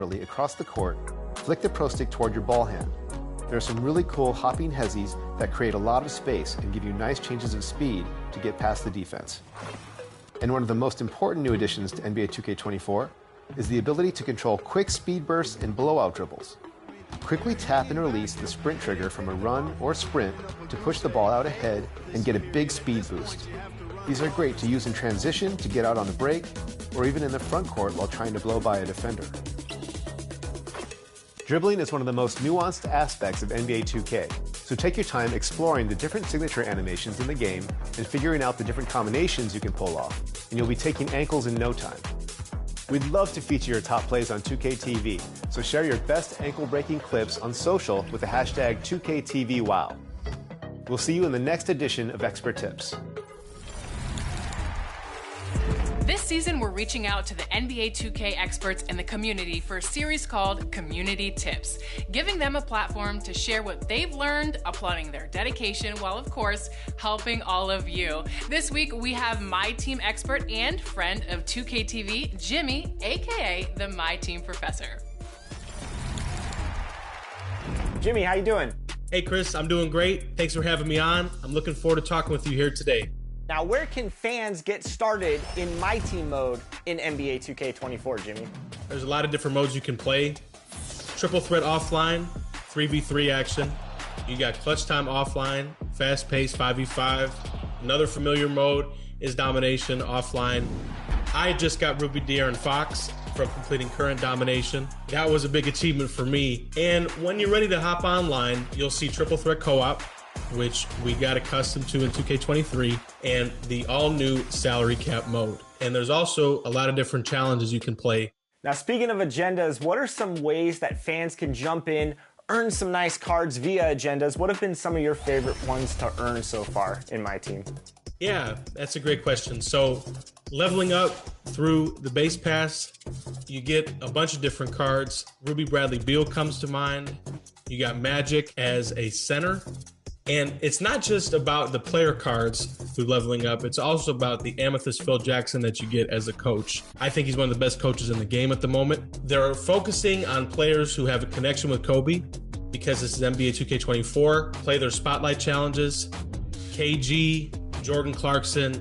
across the court, flick the Pro Stick toward your ball hand. There are some really cool hopping hezzies that create a lot of space and give you nice changes of speed to get past the defense. And one of the most important new additions to NBA 2K24 is the ability to control quick speed bursts and blowout dribbles. Quickly tap and release the sprint trigger from a run or sprint to push the ball out ahead and get a big speed boost. These are great to use in transition to get out on the break, or even in the front court while trying to blow by a defender. Dribbling is one of the most nuanced aspects of NBA 2K, so take your time exploring the different signature animations in the game and figuring out the different combinations you can pull off, and you'll be taking ankles in no time. We'd love to feature your top plays on 2KTV, so share your best ankle-breaking clips on social with the hashtag 2KTVWow. We'll see you in the next edition of Expert Tips. This season, we're reaching out to the NBA 2K experts in the community for a series called Community Tips, giving them a platform to share what they've learned, applauding their dedication, while of course, helping all of you. This week, we have My Team expert and friend of 2KTV, Jimmy, aka the My Team Professor. Jimmy, how you doing? Hey Chris, I'm doing great. Thanks for having me on. I'm looking forward to talking with you here today. Now, where can fans get started in My Team mode in NBA 2K24, Jimmy? There's a lot of different modes you can play. Triple threat offline, 3v3 action. You got clutch time offline, fast pace 5v5. Another familiar mode is domination offline. I just got Ruby De'Aaron Fox from completing current domination. That was a big achievement for me. And when you're ready to hop online, you'll see triple threat co-op, which we got accustomed to in 2K23, and the all-new salary cap mode. And there's also a lot of different challenges you can play. Now, speaking of agendas, what are some ways that fans can jump in, earn some nice cards via agendas? What have been some of your favorite ones to earn so far in My Team? Yeah, that's a great question. So leveling up through the base pass, you get a bunch of different cards. Ruby Bradley Beal comes to mind. You got Magic as a center. And it's not just about the player cards through leveling up. It's also about the Amethyst Phil Jackson that you get as a coach. I think he's one of the best coaches in the game at the moment. They're focusing on players who have a connection with Kobe because this is NBA 2K24. Play their spotlight challenges. KG, Jordan Clarkson,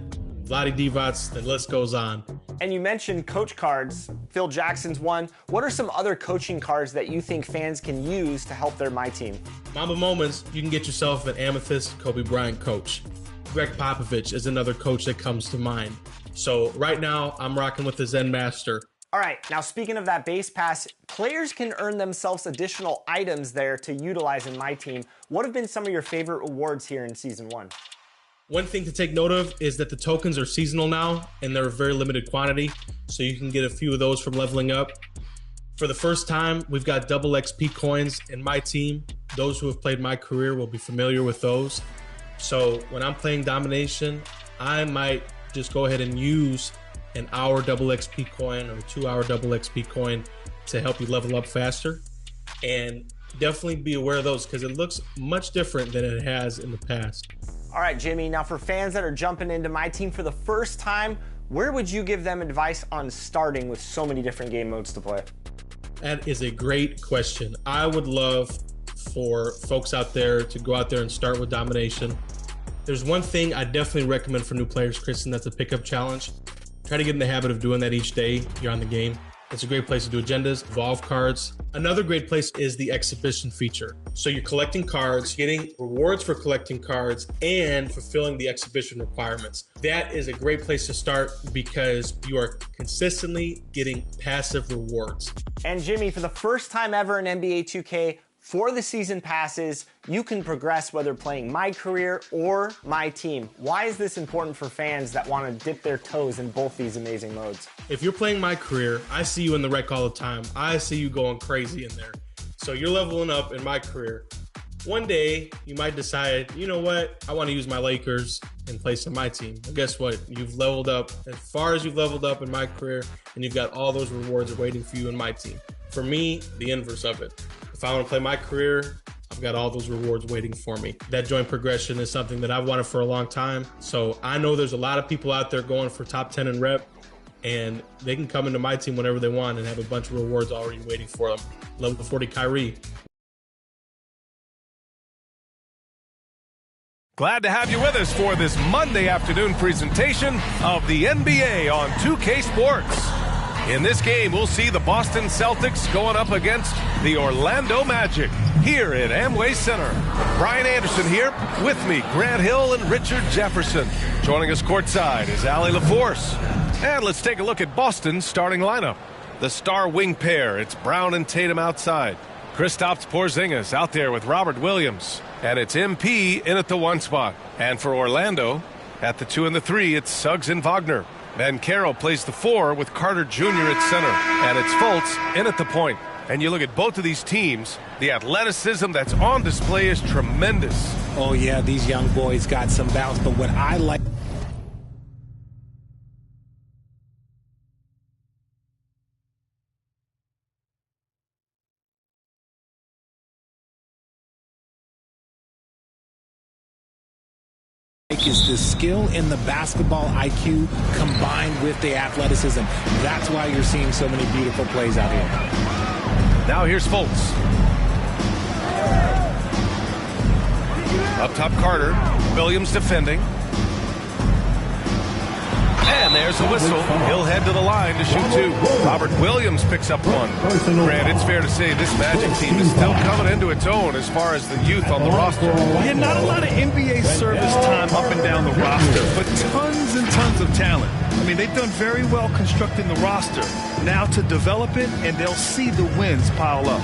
Vlade Divac, the list goes on. And you mentioned coach cards. Phil Jackson's one. What are some other coaching cards that you think fans can use to help their My Team? Mamba Moments, you can get yourself an Amethyst Kobe Bryant coach. Greg Popovich is another coach that comes to mind. So right now, I'm rocking with the Zen Master. All right, now speaking of that base pass, players can earn themselves additional items there to utilize in My Team. What have been some of your favorite rewards here in Season 1? One thing to take note of is that the tokens are seasonal now, and they're a very limited quantity, so you can get a few of those from leveling up. For the first time, we've got double XP coins in My Team. Those who have played My Career will be familiar with those. So when I'm playing Domination, I might just go ahead and use an hour double XP coin or 2 hour double XP coin to help you level up faster. And definitely be aware of those because it looks much different than it has in the past. All right, Jimmy, now for fans that are jumping into My Team for the first time, where would you give them advice on starting with so many different game modes to play? That is a great question. I would love for folks out there to go out there and start with Domination. There's one thing I definitely recommend for new players, Chris, and that's a pickup challenge. Try to get in the habit of doing that each day you're on the game. It's a great place to do agendas, evolve cards. Another great place is the exhibition feature. So you're collecting cards, getting rewards for collecting cards, and fulfilling the exhibition requirements. That is a great place to start because you are consistently getting passive rewards. And Jimmy, for the first time ever in NBA 2K, for the season passes, you can progress whether playing My Career or My Team. Why is this important for fans that want to dip their toes in both these amazing modes? If you're playing My Career, I see you in the rec all the time. I see you going crazy in there. So you're leveling up in My Career. One day, you might decide, you know what? I want to use my Lakers and play some My Team. Well, guess what? You've leveled up as far as you've leveled up in My Career, and you've got all those rewards waiting for you in My Team. For me, the inverse of it. If I want to play My Career, I've got all those rewards waiting for me. That joint progression is something that I've wanted for a long time. So I know there's a lot of people out there going for top 10 in rep. and they can come into my team whenever they want and have a bunch of rewards already waiting for them. Level 40 Kyrie. Glad to have you with us for this Monday afternoon presentation of the NBA on 2K Sports. In this game, we'll see the Boston Celtics going up against the Orlando Magic here at Amway Center. Brian Anderson here with me, Grant Hill and Richard Jefferson. Joining us courtside is Allie LaForce. And let's take a look at Boston's starting lineup. The star wing pair, it's Brown and Tatum outside. Kristaps Porzingis out there with Robert Williams. And it's MP in at the 1 spot. And for Orlando, at the 2 and the 3, it's Suggs and Wagner. Banchero plays the 4 with Carter Jr. at center. And it's Fultz in at the point. And you look at both of these teams, the athleticism that's on display is tremendous. Oh, yeah, these young boys got some bounce. But what I like... is the skill and the basketball IQ combined with the athleticism. That's why you're seeing so many beautiful plays out here. Now here's Fultz. Up top, Carter. Williams defending. And there's the whistle. He'll head to the line to shoot 2. Robert Williams picks up 1. Grant, it's fair to say this Magic team is still coming into its own as far as the youth on the roster. Yeah, not a lot of NBA service time up and down the roster, but tons and tons of talent. I mean, they've done very well constructing the roster. Now to develop it, and they'll see the wins pile up.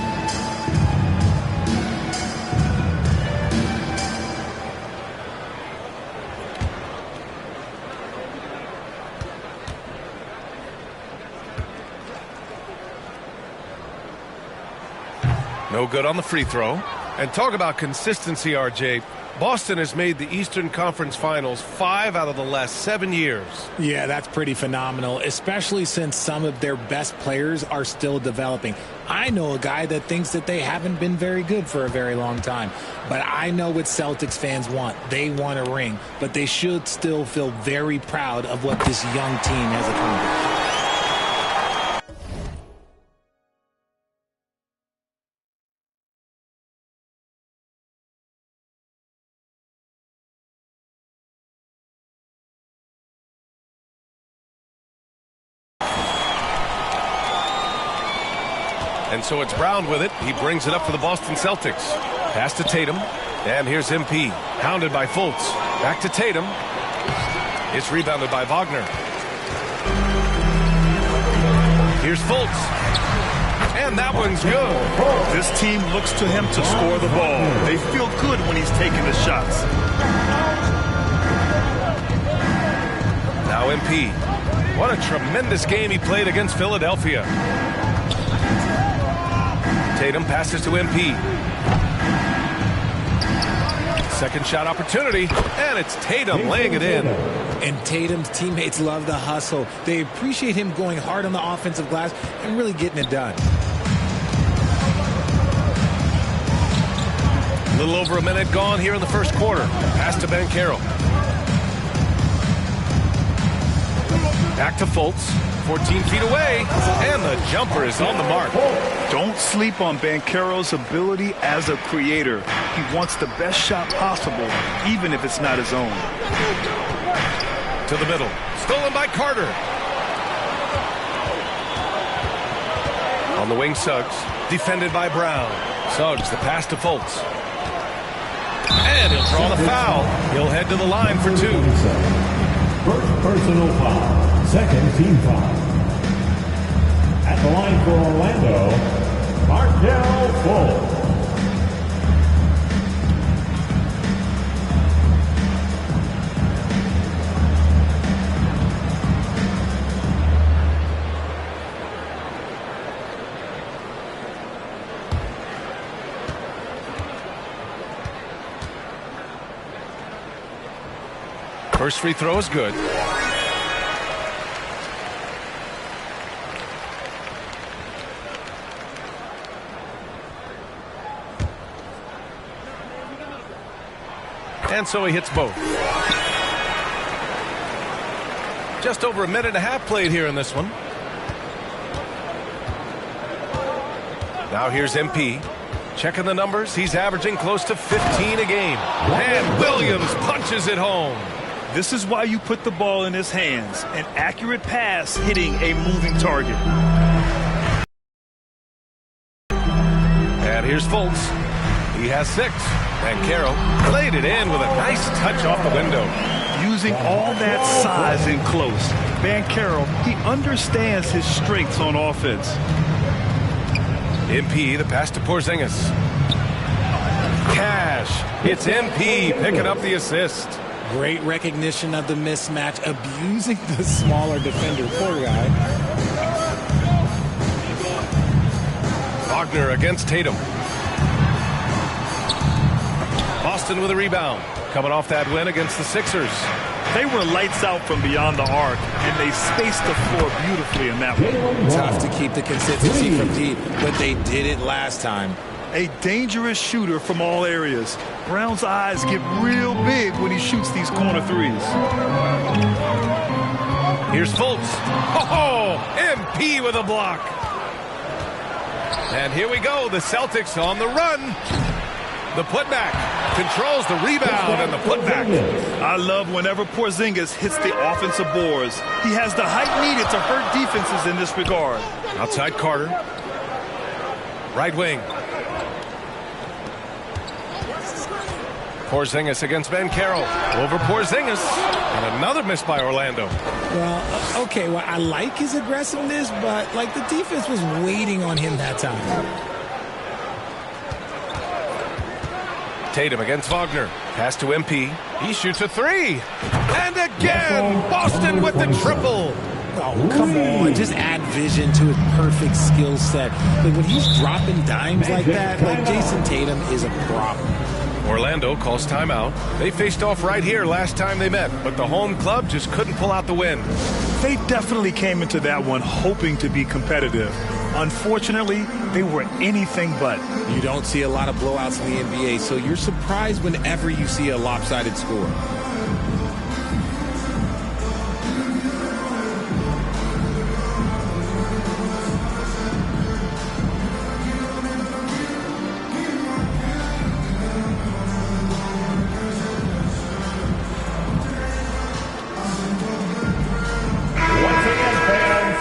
No good on the free throw. And talk about consistency, RJ. Boston has made the Eastern Conference Finals 5 out of the last 7 years. Yeah, that's pretty phenomenal, especially since some of their best players are still developing. I know a guy that thinks that they haven't been very good for a very long time, but I know what Celtics fans want. They want a ring, but they should still feel very proud of what this young team has accomplished. And so it's Brown with it. He brings it up for the Boston Celtics. Pass to Tatum. And here's MP. Hounded by Fultz. Back to Tatum. It's rebounded by Wagner. Here's Fultz. And that one's good. This team looks to him to score the ball. They feel good when he's taking the shots. Now MP. What a tremendous game he played against Philadelphia. Tatum passes to MP. Second shot opportunity, and it's Tatum laying it in. And Tatum's teammates love the hustle. They appreciate him going hard on the offensive glass and really getting it done. A little over a minute gone here in the first quarter. Pass to Banchero. Back to Fultz. 14 feet away, and the jumper is on the mark. Don't sleep on Banchero's ability as a creator. He wants the best shot possible, even if it's not his own. To the middle. Stolen by Carter. On the wing, Suggs. Defended by Brown. Suggs, the pass to Fultz. And he'll draw the foul. He'll head to the line for 2. First personal foul. Second team foul. At the line for Orlando, Markelle Fultz. First free throw is good. And so he hits both. Just over a minute and a half played here in this one. Now here's MP. Checking the numbers, he's averaging close to 15 a game. And Williams punches it home. This is why you put the ball in his hands. An accurate pass hitting a moving target. And here's Fultz. He has 6. And Carroll played it in with a nice touch off the window. Using all that size in close, Banchero, he understands his strengths on offense. MP, the pass to Porzingis. Cash. It's MP picking up the assist. Great recognition of the mismatch, abusing the smaller defender. Poor guy. Wagner against Tatum. Boston with a rebound. Coming off that win against the Sixers. They were lights out from beyond the arc, and they spaced the floor beautifully in that one. Tough to keep the consistency from deep, but they did it last time. A dangerous shooter from all areas. Brown's eyes get real big when he shoots these corner threes. Here's Fultz. Oh, MP with a block. And here we go. The Celtics on the run. The putback controls the rebound and the putback. I love whenever Porzingis hits the offensive boards. He has the height needed to hurt defenses in this regard. Outside Carter. Right wing. Porzingis against Banchero. Over Porzingis. And another miss by Orlando. Well, okay, well, I like his aggressiveness, but, like, the defense was waiting on him that time. Tatum against Wagner. Pass to MP. He shoots a 3. And again, Boston with the triple. Oh, come on. Just add vision to his perfect skill set. But when he's dropping dimes like that, like, Jason Tatum is a problem. Orlando calls timeout. They faced off right here last time they met, but the home club just couldn't pull out the win. They definitely came into that one hoping to be competitive. Unfortunately, they were anything but. You don't see a lot of blowouts in the NBA, so you're surprised whenever you see a lopsided score.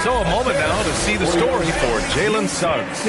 So a moment now to see the story for Jalen Suggs.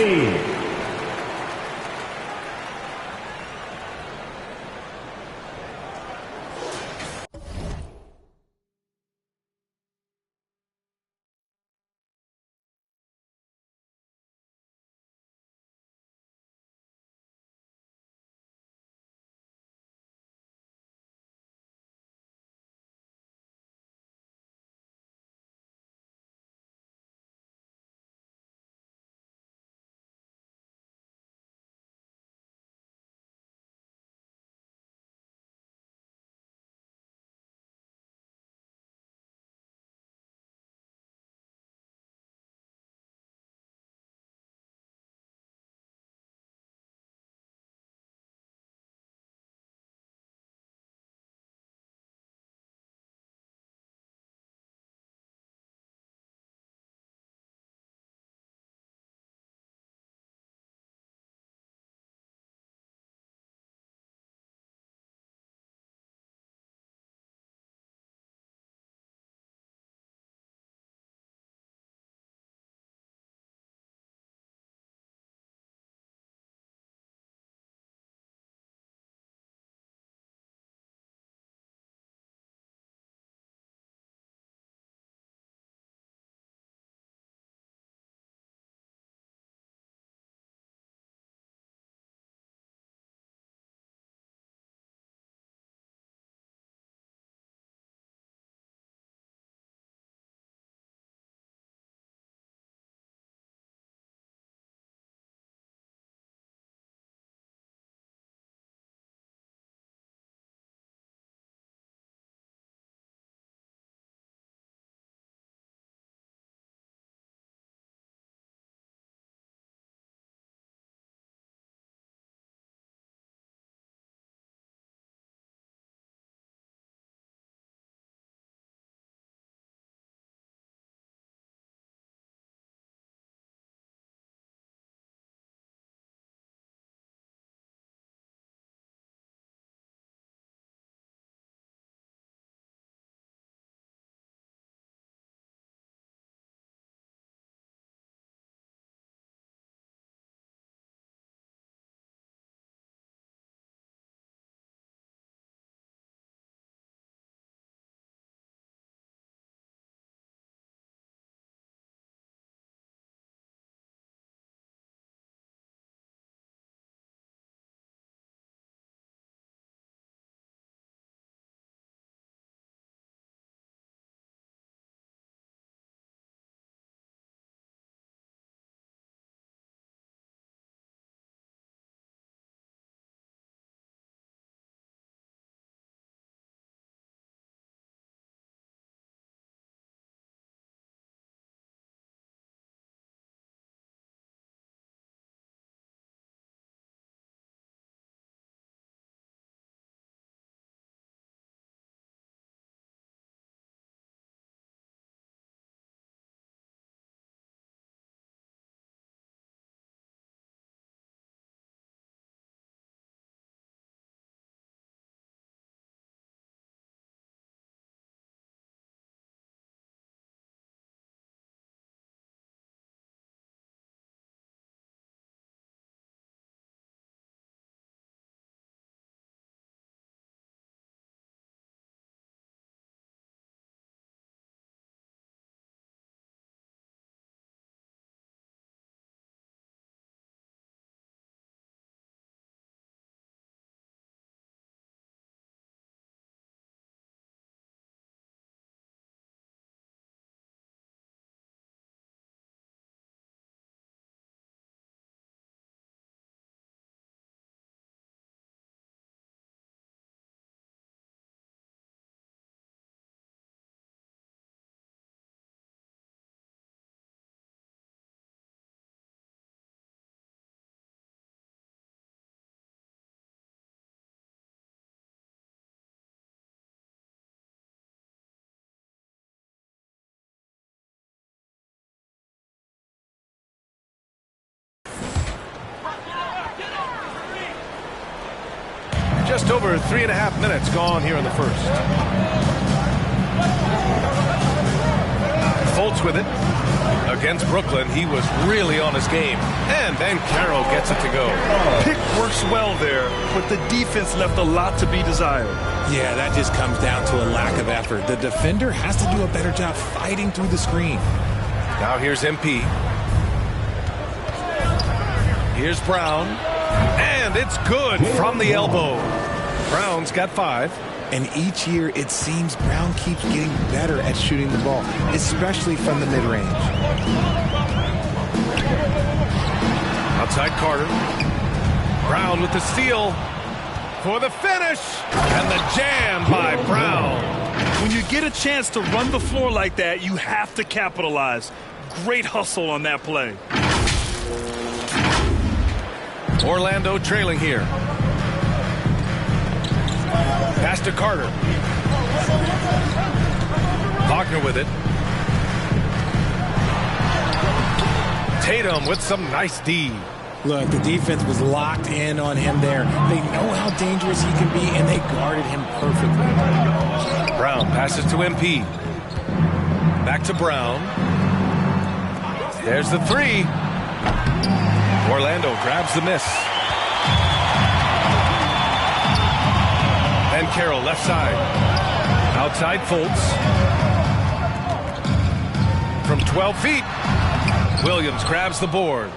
Just over 3.5 minutes gone here in the first. Fultz with it against Brooklyn. He was really on his game. And Banchero gets it to go. Pick works well there, but the defense left a lot to be desired. Yeah, that just comes down to a lack of effort. The defender has to do a better job fighting through the screen. Now here's MP. Here's Brown. And it's good from the elbow. Brown's got 5. And each year, it seems Brown keeps getting better at shooting the ball, especially from the mid-range. Outside Carter. Brown with the steal for the finish. And the jam by Brown. When you get a chance to run the floor like that, you have to capitalize. Great hustle on that play. Orlando trailing here. Pass to Carter. Wagner with it. Tatum with some nice D. Look, the defense was locked in on him there. They know how dangerous he can be, and they guarded him perfectly. Brown passes to MP. Back to Brown. There's the 3. Orlando grabs the miss. And Carroll left side. Outside Fultz. From 12 feet. Williams grabs the board.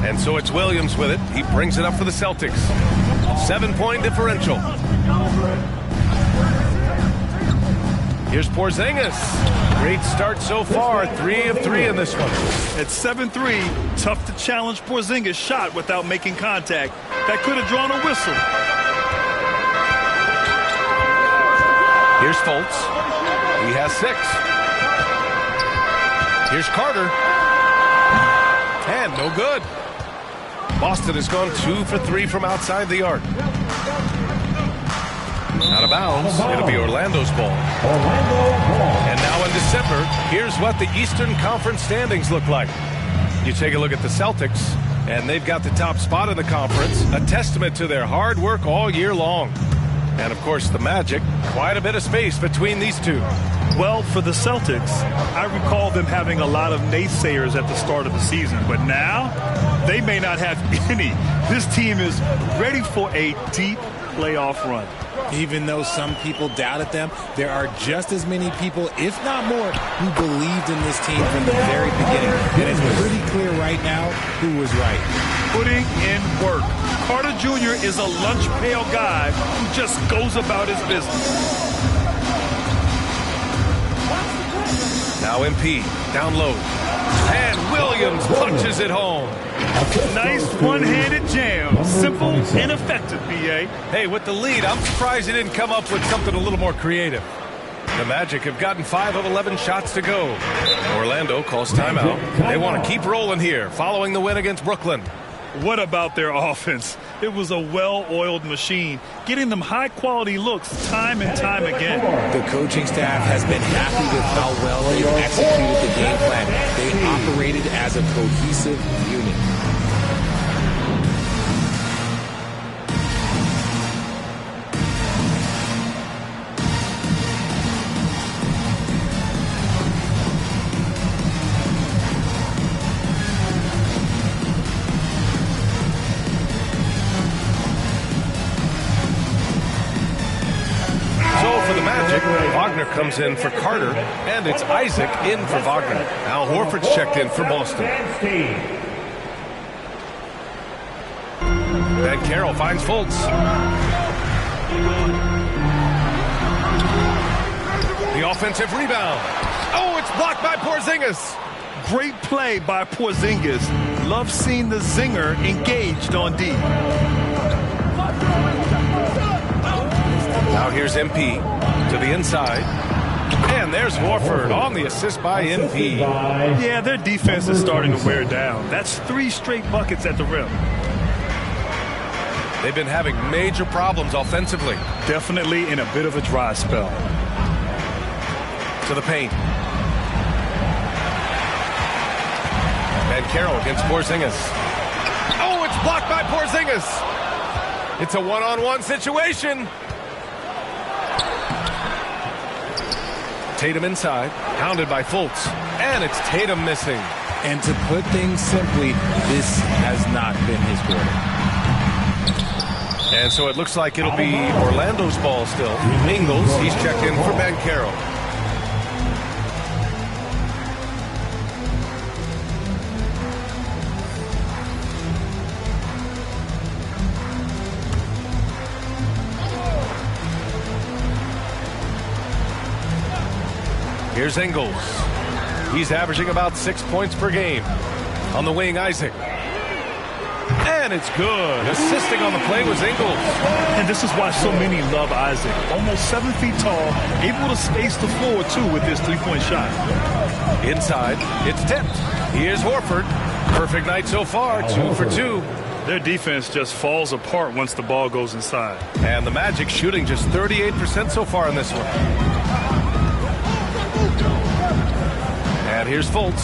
And so it's Williams with it. He brings it up for the Celtics. 7-point differential. Here's Porzingis. Great start so far. 3 of 3 in this one. At 7-3, tough to challenge Porzingis' shot without making contact. That could have drawn a whistle. Here's Fultz. He has 6. Here's Carter. And no good. Boston has gone 2 for 3 from outside the arc. Out of bounds. It'll be Orlando's ball. And now in December, here's what the Eastern Conference standings look like. You take a look at the Celtics, and they've got the top spot in the conference, a testament to their hard work all year long. And, of course, the Magic, quite a bit of space between these two. Well, for the Celtics, I recall them having a lot of naysayers at the start of the season, but now they may not have any. This team is ready for a deep playoff run. Even though some people doubted them, there are just as many people, if not more, who believed in this team from the very beginning. And it's pretty clear right now who was right. Putting in work. Carter Jr. is a lunch pail guy who just goes about his business. Now MP, down low. And Williams punches it home. Nice one-handed jam. Simple and effective, B.A. Hey, with the lead, I'm surprised he didn't come up with something a little more creative. The Magic have gotten 5 of 11 shots to go. Orlando calls timeout. They want to keep rolling here, following the win against Brooklyn. What about their offense? It was a well-oiled machine, getting them high-quality looks time and time again. The coaching staff has been happy with how well they've executed the game plan. They operated as a cohesive unit. Wagner comes in for Carter, and it's Isaac in for Wagner. Al Horford's checked in for Boston. And Carroll finds Fultz. The offensive rebound. Oh, it's blocked by Porzingis. Great play by Porzingis. Love seeing the zinger engaged on D. Now here's MP to the inside. And there's Horford on the assist by MP. Yeah, their defense is starting to wear down. That's 3 straight buckets at the rim. They've been having major problems offensively. Definitely in a bit of a dry spell. To the paint. And Carroll against Porzingis. Oh, it's blocked by Porzingis. It's a one-on-one situation. Tatum inside, hounded by Fultz, and it's Tatum missing. And to put things simply, this has not been his quarter. And so it looks like it'll be Orlando's ball still. Ingles, he's checked in for Banchero. Here's Ingles. He's averaging about 6 points per game. On the wing, Isaac. And it's good. Assisting on the play was Ingles. And this is why so many love Isaac. Almost 7 feet tall, able to space the floor, too, with this three-point shot. Inside, it's tipped. Here's Horford. Perfect night so far, 2 for 2. Their defense just falls apart once the ball goes inside. And the Magic shooting just 38% so far in this one. And here's Fultz.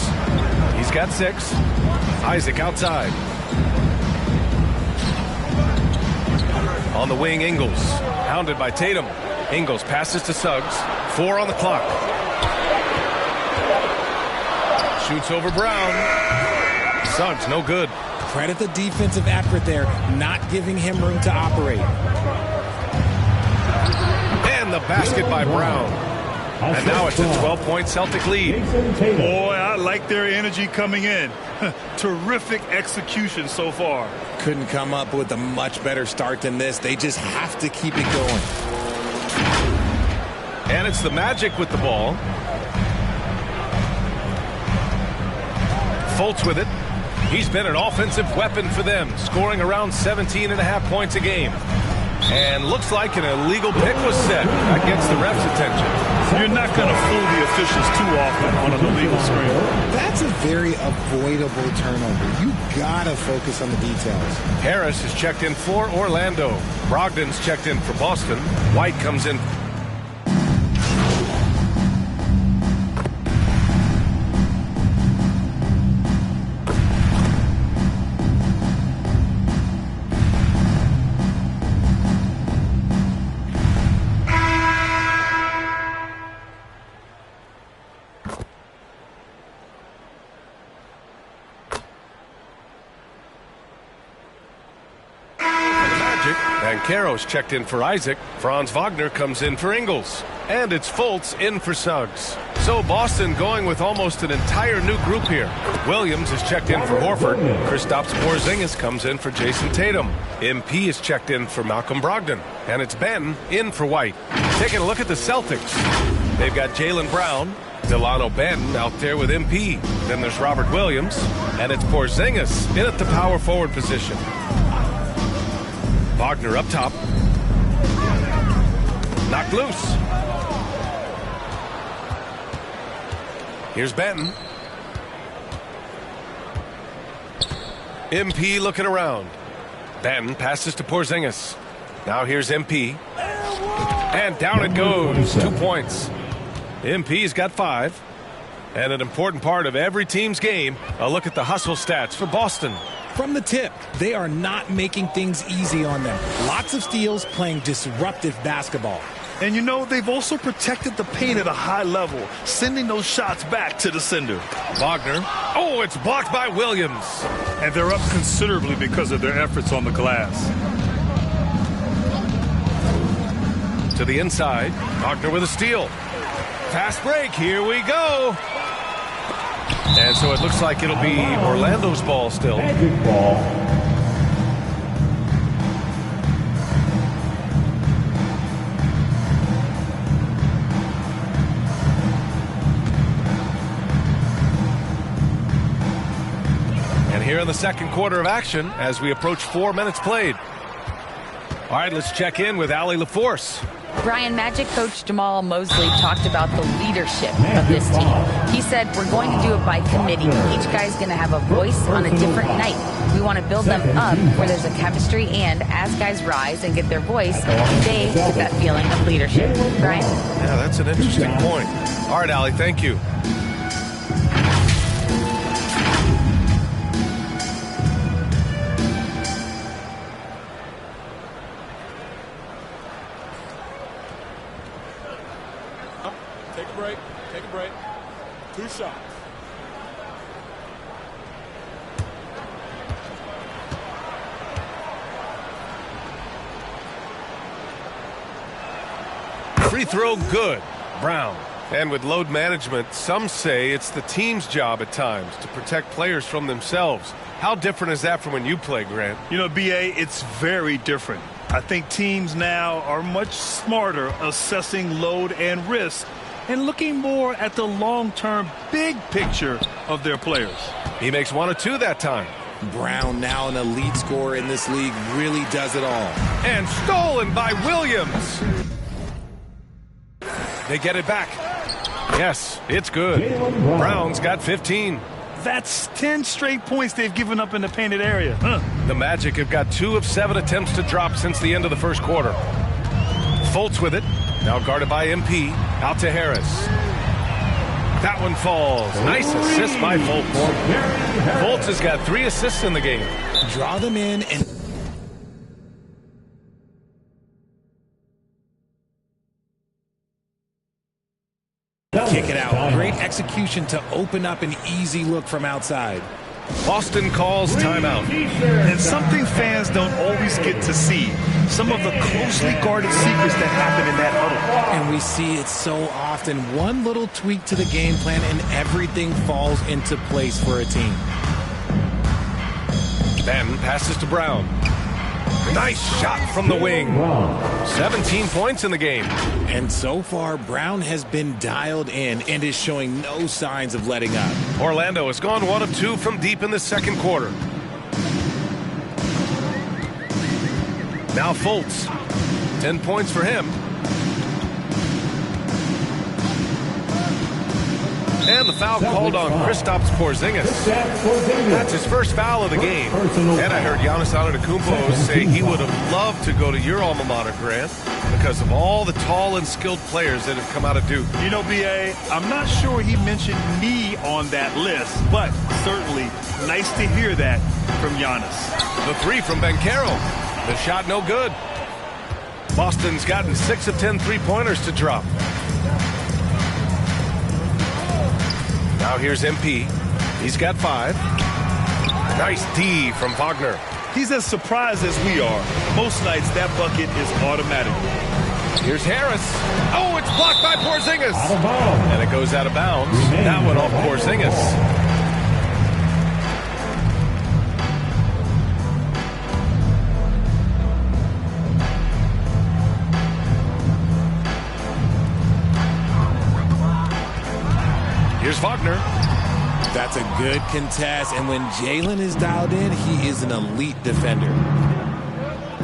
He's got 6. Isaac outside. On the wing, Ingles. Hounded by Tatum. Ingles passes to Suggs. 4 on the clock. Shoots over Brown. Suggs, no good. Credit the defensive effort there, not giving him room to operate. And the basket by Brown. And now it's a 12-point Celtic lead. Boy, I like their energy coming in. Terrific execution so far. Couldn't come up with a much better start than this. They just have to keep it going. And it's the Magic with the ball. Fultz with it. He's been an offensive weapon for them, scoring around 17.5 points a game. And looks like an illegal pick was set. That gets the ref's attention. You're not going to fool the officials too often on an illegal screen. That's a very avoidable turnover. You gotta focus on the details. Harris is checked in for Orlando. Brogdon's checked in for Boston. White comes in. Banchero's checked in for Isaac. Franz Wagner comes in for Ingles. And it's Fultz in for Suggs. So Boston going with almost an entire new group here. Williams is checked in for Horford. Kristaps Porzingis comes in for Jason Tatum. MP is checked in for Malcolm Brogdon. And it's Ben in for White. Taking a look at the Celtics. They've got Jaylen Brown, Delano Banton out there with MP. Then there's Robert Williams. And it's Porzingis in at the power forward position. Wagner up top. Knocked loose. Here's Benton. MP looking around. Benton passes to Porzingis. Now here's MP. And down it goes. 2 points. MP's got 5. And an important part of every team's game, a look at the hustle stats for Boston. From the tip, they are not making things easy on them. Lots of steals, playing disruptive basketball. And you know, they've also protected the paint at a high level, sending those shots back to the sender. Wagner. Oh, it's blocked by Williams. And they're up considerably because of their efforts on the glass. To the inside. Wagner with a steal. Fast break. Here we go. And so it looks like it'll be Orlando's ball still. Magic ball. And here in the second quarter of action as we approach 4 minutes played. All right, let's check in with Allie LaForce. Brian, Magic coach Jamal Mosley talked about the leadership of this team. He said, we're going to do it by committee. Each guy's going to have a voice on a different night. We want to build them up where there's a chemistry, and as guys rise and get their voice, they get that feeling of leadership. Brian? Yeah, that's an interesting point. All right, Allie, thank you. Free throw good. Brown. And with load management, some say it's the team's job at times to protect players from themselves. How different is that from when you play, Grant? You know, B.A., it's very different. I think teams now are much smarter assessing load and risk and looking more at the long-term big picture of their players. He makes 1 or 2 that time. Brown, now an elite scorer in this league, really does it all. And stolen by Williams. They get it back. Yes, it's good. Brown's got 15. That's 10 straight points they've given up in the painted area. The Magic have got 2 of 7 attempts to drop since the end of the first quarter. Fultz with it. Now guarded by MP. Out to Harris. That one falls. Nice assist by Fultz. Fultz has got 3 assists in the game. Draw them in and... kick it out. Great execution to open up an easy look from outside. Boston calls timeout. And something fans don't always get to see. Some of the closely guarded secrets that happen in that huddle. And we see it so often. One little tweak to the game plan and everything falls into place for a team. Ben passes to Brown. Nice shot from the wing. 17 points in the game. And so far, Brown has been dialed in and is showing no signs of letting up. Orlando has gone 1 of 2 from deep in the second quarter. Now Fultz. 10 points for him. And the foul called on Kristaps Porzingis. That's his first foul of the game. And I heard Giannis Antetokounmpo say he would have loved to go to your alma mater, Grant, because of all the tall and skilled players that have come out of Duke. You know, B.A., I'm not sure he mentioned me on that list, but certainly nice to hear that from Giannis. The 3 from Banchero. The shot no good. Boston's gotten 6 of 10 3-pointers to drop. Now here's MP. He's got 5. Nice D from Wagner. He's as surprised as we are. Most nights that bucket is automatic. Here's Harris. Oh, it's blocked by Porzingis. And it goes out of bounds. That one off Porzingis. Here's Wagner. That's a good contest, and when Jalen is dialed in, he is an elite defender.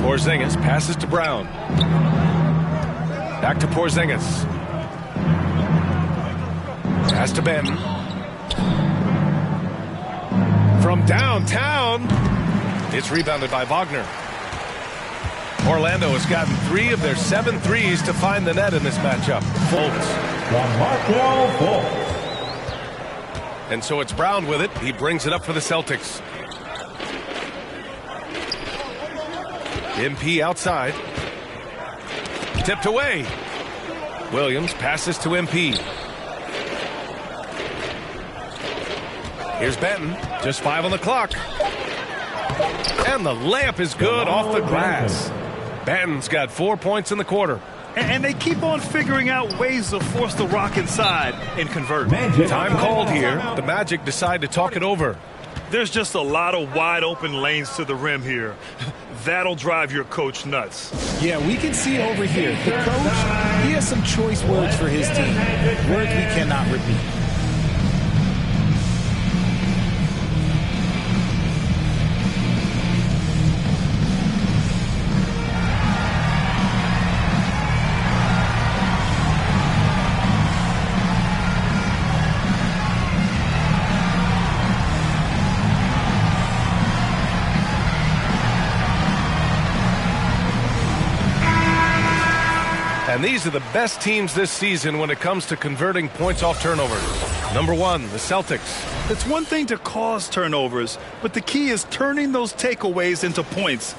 Porzingis passes to Brown. Back to Porzingis. Pass to Ben. From downtown. It's rebounded by Wagner. Orlando has gotten 3 of their 7 threes to find the net in this matchup. Fultz. And so it's Brown with it. He brings it up for the Celtics. MP outside. Tipped away. Williams passes to MP. Here's Benton. Just 5 on the clock. And the layup is good off the glass. Benton's got 4 points in the quarter. And they keep on figuring out ways to force the rock inside and convert. Time called here. The Magic decide to talk it over. There's just a lot of wide open lanes to the rim here. That'll drive your coach nuts. Yeah, we can see over here. The coach, he has some choice words for his team. Words we cannot repeat. And these are the best teams this season when it comes to converting points off turnovers. Number 1, the Celtics. It's one thing to cause turnovers, but the key is turning those takeaways into points.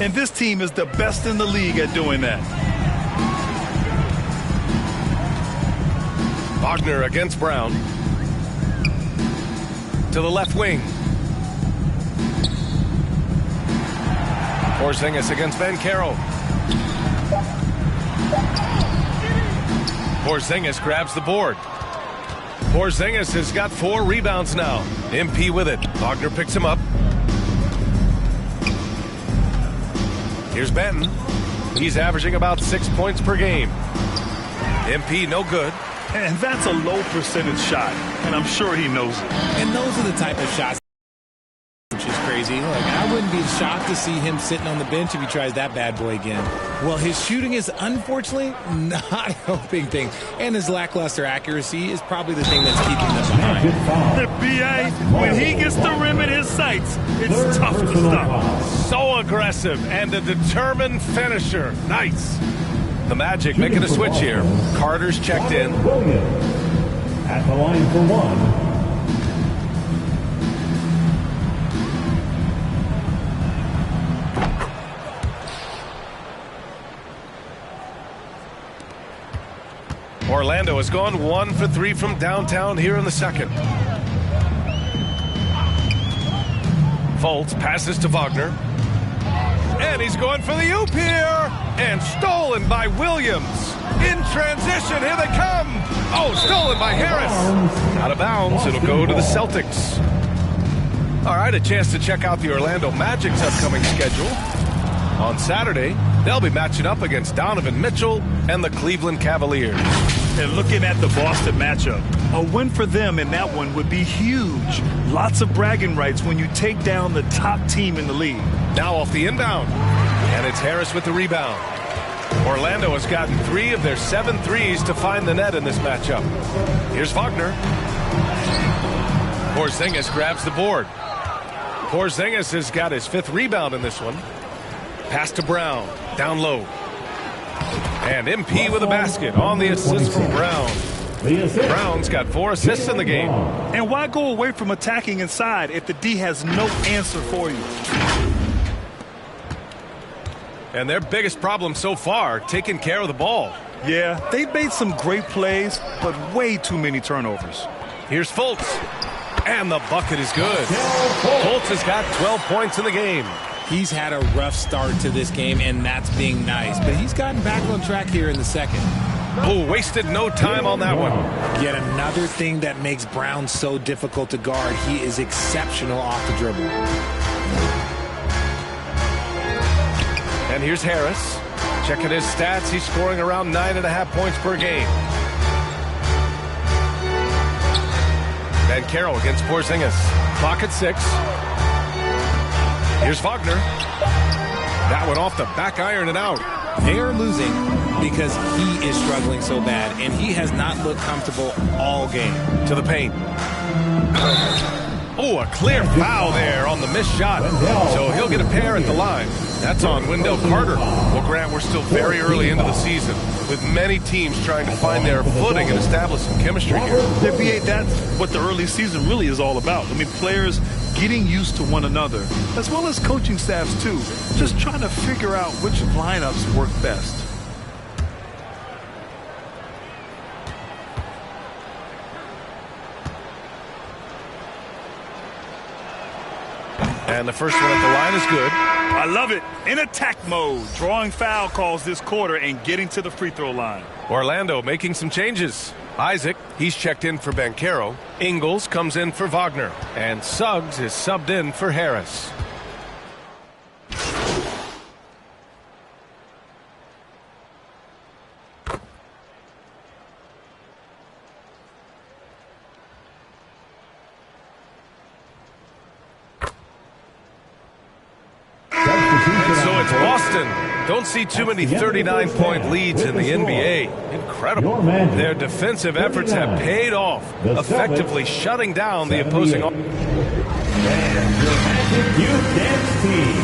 And this team is the best in the league at doing that. Wagner against Brown. To the left wing. Porzingis against Banchero. Porzingis grabs the board. Porzingis has got 4 rebounds now. MP with it. Wagner picks him up. Here's Benton. He's averaging about 6 points per game. MP no good. And that's a low percentage shot, and I'm sure he knows it. And those are the type of shots which is crazy. Look, I wouldn't be shocked to see him sitting on the bench if he tries that bad boy again. Well, his shooting is unfortunately not helping things, and his lackluster accuracy is probably the thing that's keeping them behind. The BA, when he gets the rim in his sights, it's tough to stop. So aggressive and a determined finisher. Nice. The Magic making a switch here. Carter's checked in. Williams at the line for 1. Orlando has gone 1 for 3 from downtown here in the second. Fultz passes to Wagner. And he's going for the oop here. And stolen by Williams. In transition, here they come. Oh, stolen by Harris. Out of bounds, it'll go to the Celtics. All right, a chance to check out the Orlando Magic's upcoming schedule. On Saturday, they'll be matching up against Donovan Mitchell and the Cleveland Cavaliers. And looking at the Boston matchup, a win for them in that one would be huge. Lots of bragging rights when you take down the top team in the league. Now off the inbound. And it's Harris with the rebound. Orlando has gotten 3 of their 7 threes to find the net in this matchup. Here's Wagner. Porzingis grabs the board. Porzingis has got his 5th rebound in this one. Pass to Brown. Down low. And MP with a basket on the assist from Brown. Brown's got 4 assists in the game. And why go away from attacking inside if the D has no answer for you? And their biggest problem so far, taking care of the ball. Yeah, they've made some great plays, but way too many turnovers. Here's Fultz. And the bucket is good. Fultz has got 12 points in the game. He's had a rough start to this game, and that's being nice. But he's gotten back on track here in the second. Oh, wasted no time on that one. Yet another thing that makes Brown so difficult to guard. He is exceptional off the dribble. And here's Harris. Checking his stats, he's scoring around 9.5 points per game. Banchero against Porzingis. Clock at 6. Here's Wagner. That one off the back iron and out. They are losing because he is struggling so bad, and he has not looked comfortable all game. To the paint. Oh, a clear foul there on the missed shot. So he'll get a pair at the line. That's on Wendell Carter. Well, Grant, we're still very early into the season, with many teams trying to find their footing and establish some chemistry here. That's what the early season really is all about. I mean, players getting used to one another, as well as coaching staffs too. Just trying to figure out which lineups work best. And the first one at the line is good. I love it. In attack mode, drawing foul calls this quarter and getting to the free throw line. Orlando making some changes. Isaac, he's checked in for Banchero. Ingles comes in for Wagner. And Suggs is subbed in for Harris. Don't see too many 39-point leads in the NBA. Incredible. Their defensive efforts have paid off, effectively shutting down the opposing. And your Magic Youth Dance Team.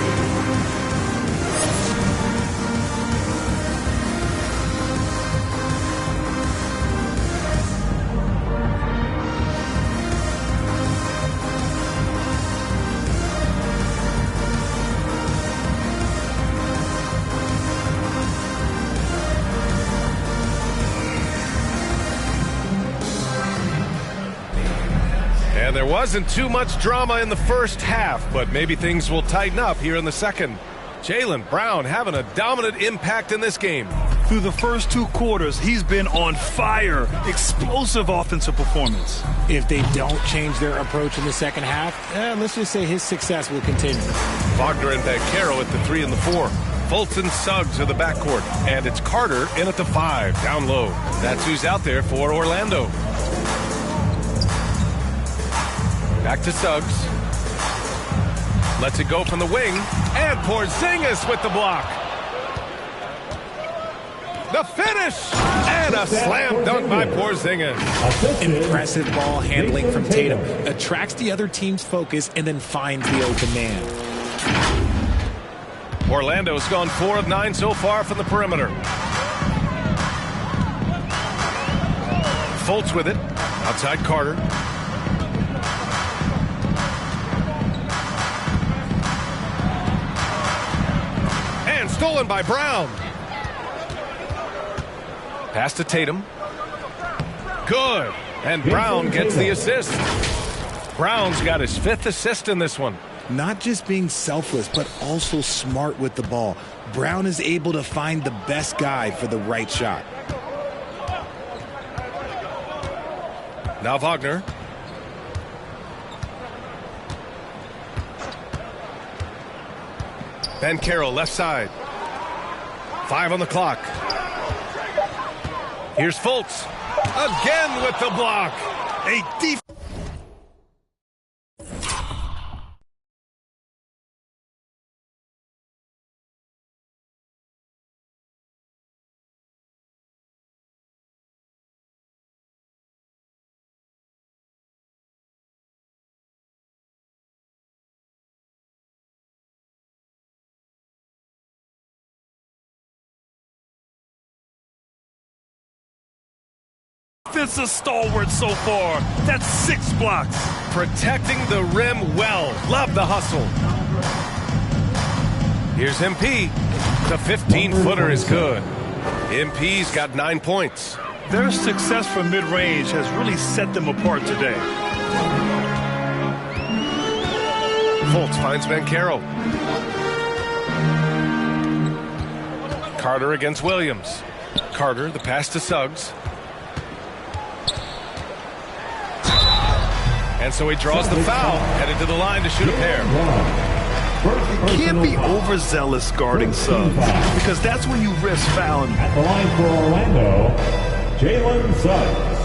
And there wasn't too much drama in the first half, but maybe things will tighten up here in the second. Jaylen Brown having a dominant impact in this game. Through the first 2 quarters, he's been on fire. Explosive offensive performance. If they don't change their approach in the second half, let's just say his success will continue. Wagner and Banchero at the 3 and the 4. Fultz and Suggs are the backcourt. And it's Carter in at the 5, down low. That's who's out there for Orlando. Back to Suggs. Lets it go from the wing. And Porzingis with the block. The finish! And a slam dunk by Porzingis. Impressive ball handling from Tatum. Attracts the other team's focus and then finds the open man. Orlando's gone 4 of 9 so far from the perimeter. Fultz with it. Outside Carter. And stolen by Brown. Pass to Tatum. Good. And Brown gets the assist. Brown's got his 5th assist in this one. Not just being selfless, but also smart with the ball. Brown is able to find the best guy for the right shot. Now Wagner. Banchero left side. 5 on the clock. Here's Fultz. Again with the block. A deep. Defensive stalwart so far. That's 6 blocks. Protecting the rim well. Love the hustle. Here's MP. The 15-footer is good. MP's got 9 points. Their success from mid-range has really set them apart today. Fultz finds Banchero. Carter against Williams. Carter, the pass to Suggs. And so he draws the foul, headed to the line to shoot a pair. You can't be overzealous guarding Suggs, because that's when you risk fouling. At the line for Orlando, Jalen Suggs.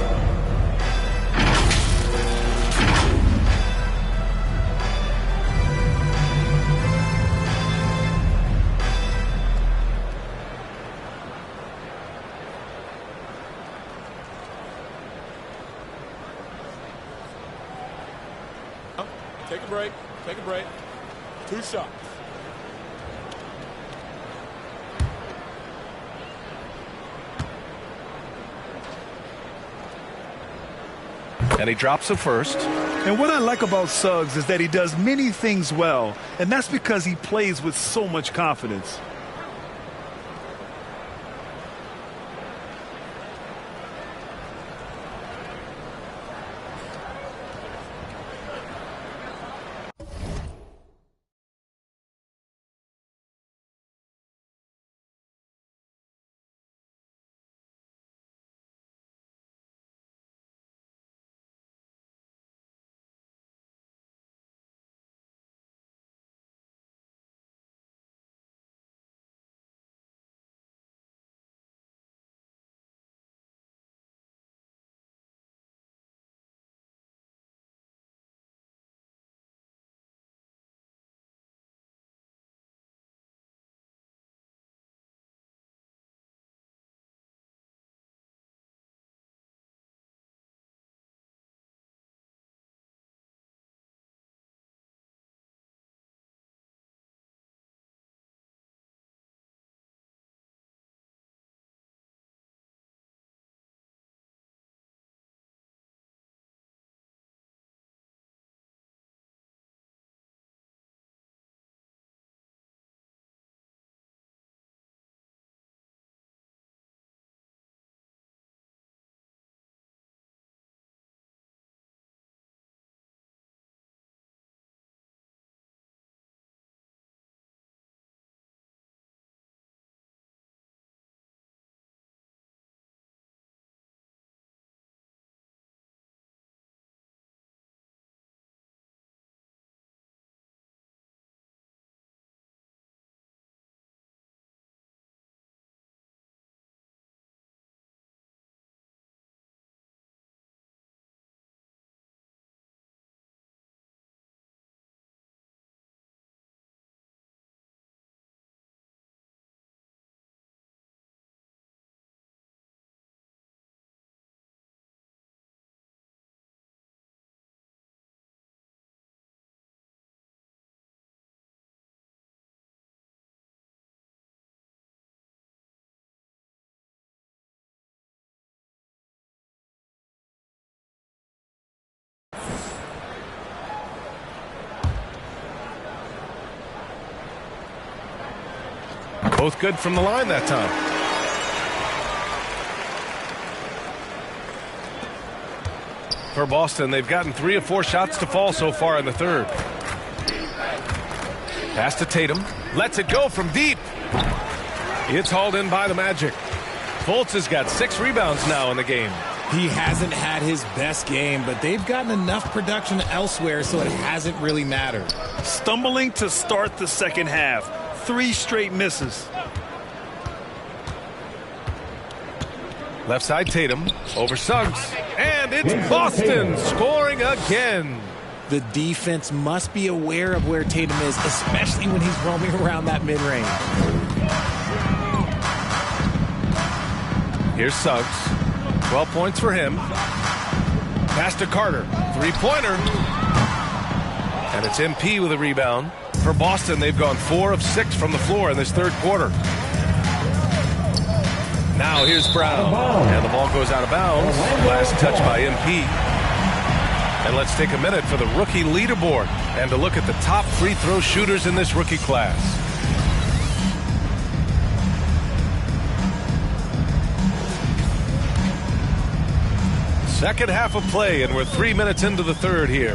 Take a break. Take a break. 2 shots. And he drops the first. And what I like about Suggs is that he does many things well, and that's because he plays with so much confidence. Both good from the line that time. For Boston, they've gotten 3 of 4 shots to fall so far in the third. Pass to Tatum. Lets it go from deep. It's hauled in by the Magic. Fultz has got 6 rebounds now in the game. He hasn't had his best game, but they've gotten enough production elsewhere, so it hasn't really mattered. Stumbling to start the second half. 3 straight misses. Left side Tatum over Suggs. And it's Boston scoring again. The defense must be aware of where Tatum is, especially when he's roaming around that mid-range. Here's Suggs. 12 points for him. Pass to Carter. 3-pointer. And it's MP with a rebound. For Boston, they've gone 4 of 6 from the floor in this third quarter. Now here's Brown. And the ball goes out of bounds. Last touch by MP. And let's take a minute for the rookie leaderboard and to look at the top free throw shooters in this rookie class. Second half of play, and we're 3 minutes into the third here.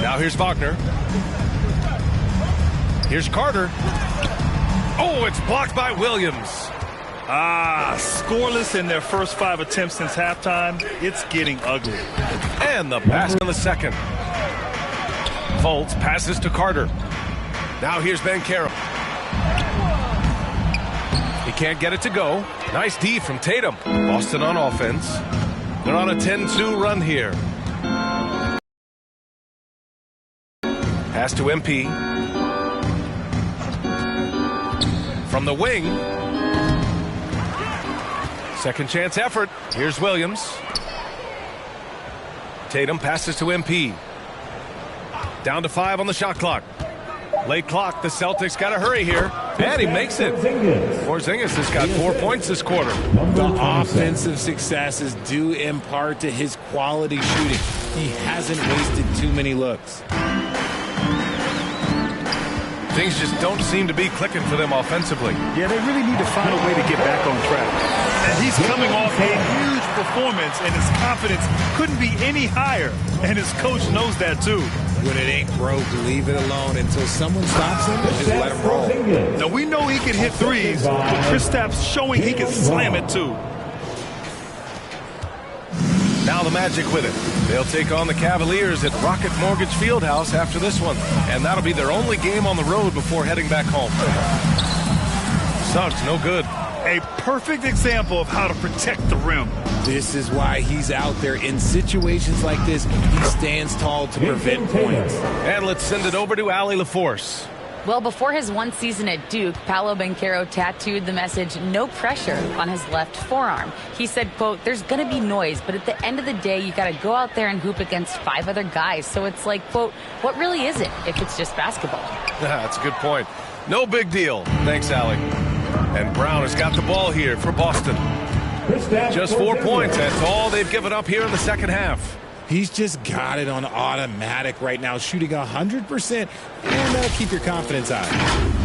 Now here's Wagner. Here's Carter. Oh, it's blocked by Williams. Scoreless in their first 5 attempts since halftime. It's getting ugly. And the basket in the second. Fultz passes to Carter. Now here's Banchero. He can't get it to go. Nice D from Tatum. Boston on offense. They're on a 10-2 run here. Pass to MP. From the wing. Second chance effort. Here's Williams. Tatum passes to MP. Down to 5 on the shot clock. Late clock. The Celtics got to hurry here. And he makes it. Porzingis has got 4 points this quarter. The offensive success is due in part to his quality shooting. He hasn't wasted too many looks. Things just don't seem to be clicking for them offensively. Yeah, they really need to find a way to get back on track. And he's coming off a huge performance, and his confidence couldn't be any higher. And his coach knows that, too. When it ain't broke, leave it alone until someone stops him and just let him roll. Now, we know he can hit threes, but Kristaps showing he can slam it, too. Now the Magic with it. They'll take on the Cavaliers at Rocket Mortgage Fieldhouse after this one. And that'll be their only game on the road before heading back home. Suggs, no good. A perfect example of how to protect the rim. This is why he's out there. In situations like this, he stands tall to prevent points. And let's send it over to Allie LaForce. Well, before his one season at Duke, Paolo Banchero tattooed the message, "No pressure," on his left forearm. He said, quote, "There's going to be noise, but at the end of the day, you got to go out there and hoop against 5 other guys. So it's like, quote, what really is it if it's just basketball?" That's a good point. No big deal. Thanks, Allie. And Brown has got the ball here for Boston. Just 4 points. That's all they've given up here in the second half. He's just got it on automatic right now, shooting 100%, and keep your confidence high.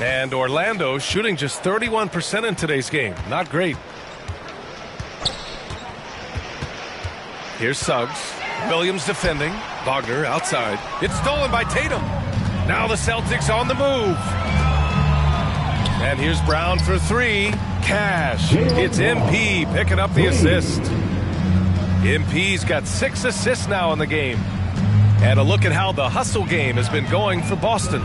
And Orlando shooting just 31% in today's game. Not great. Here's Suggs. Williams defending. Wagner outside. It's stolen by Tatum. Now the Celtics on the move. And here's Brown for 3. cash. It's MP picking up the assist. MP's got 6 assists now in the game. And a look at how the hustle game has been going for Boston.